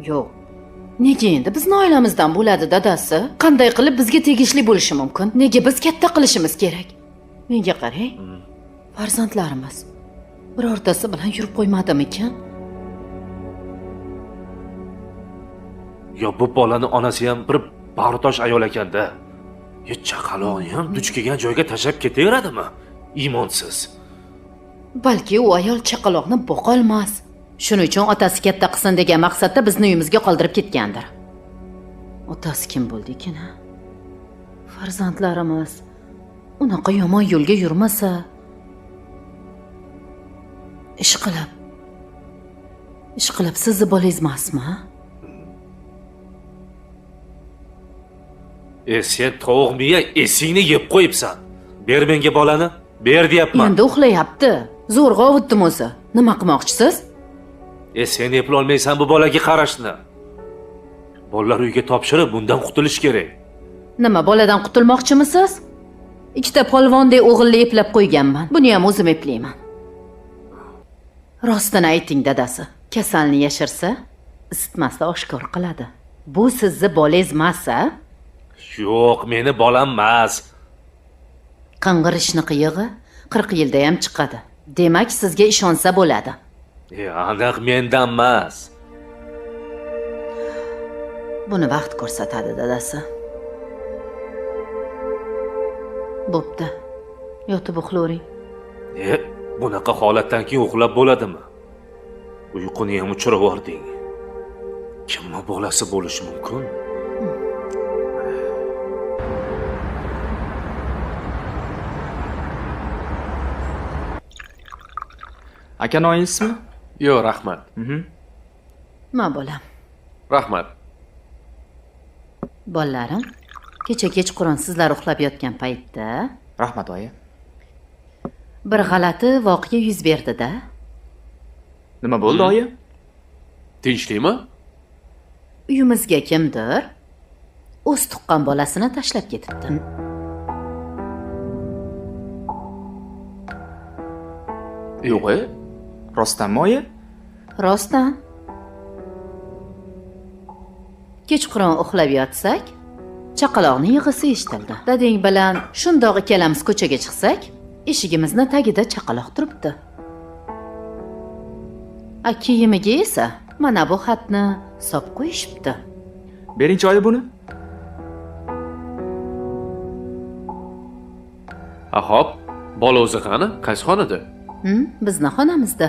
Yo'q. Nega endi bizni oilamizdan bo'ladi dadasi? Qanday qilib bizga tegishli bo'lishi mumkin? Nega biz katta qilishimiz kerak? Menga qarang. Farzandlarimiz birortasi bilan yurib qo'ymadimikan? Yo bu bolani onasi ham bir bag'ritosh ayol ekanda. Yo chaqaloqni ham duch kelgan joyga tashlab ketaveradimi? Iymonsiz. Balki u ayol chaqaloqni boqolmas. Shuning uchun otasi katta qilsin degan maqsadda bizni uyimizga qoldirib ketgandir. Otasi kim bo'ldi ekan? Farzandlarimiz unaqa yomon yo'lga yurmasa, ish qilib sizni bolangiz emasmi? Sen tovuq miya esingni yeb qo'yibsan. Ber menga bolani, ber deyapman. Endi uxlayapti. Zo'rg'a ovutdim o'zi. Nima qilmoqchisiz? Sen eplolmaysan bu bolaga qarashni. Bolalar uyga topshirib, bundan qutulish kerak. Nima, boladan qutulmoqchimisiz? Ikkita polvondek o'g'ilni eplab qo'yganman. Buni ham o'zim eplayman. Rostini ayting dadasi. Kasalni yashirsa, isitmasa oshkor qiladi. Bu sizni bolangiz emas-a? Yo'q, meni bolam emas. Qing'irishni qiyig'i 40 yilda ham chiqadi. Demak, sizga ishonsa bo'ladi. Aniq mendan emas. Buni vaqt ko'rsatadi dadasi. Bo'pti. Yotib uxlavering. Bunaqa holatdan keyin uxlab bo'ladimi? Uyquni ham o'chirib yubording. Kimning bolasi bo'lishi mumkin? Aka noyismi? Yo'q, rahmat. Ma bolam. Rahmat. Bolalarim, kecha kechqurun sizlar uxlab yotgan paytda Rahmat oyi. bir g'alati voqea yuz berdi-da. Nima bo'ldi oyi? Tinchlikmi? Uyimizga kimdir o'z tuqqan bolasini tashlab ketibdi. Yo'q. Rostdanmi oyi? Rostdan. Kechqurun uxlab yotsak, chaqaloqning yig'isi eshitildi. Dadang bilan shundoq ikkalamiz ko'chaga chiqsak, eshigimizni tagida chaqaloq turibdi. Kiyimiga esa mana bu xatni solib qo'yishibdi. Bering-chi oyi buni. Hop, bola o'zi qani? Qaysi xonada? Bizni xonamizda.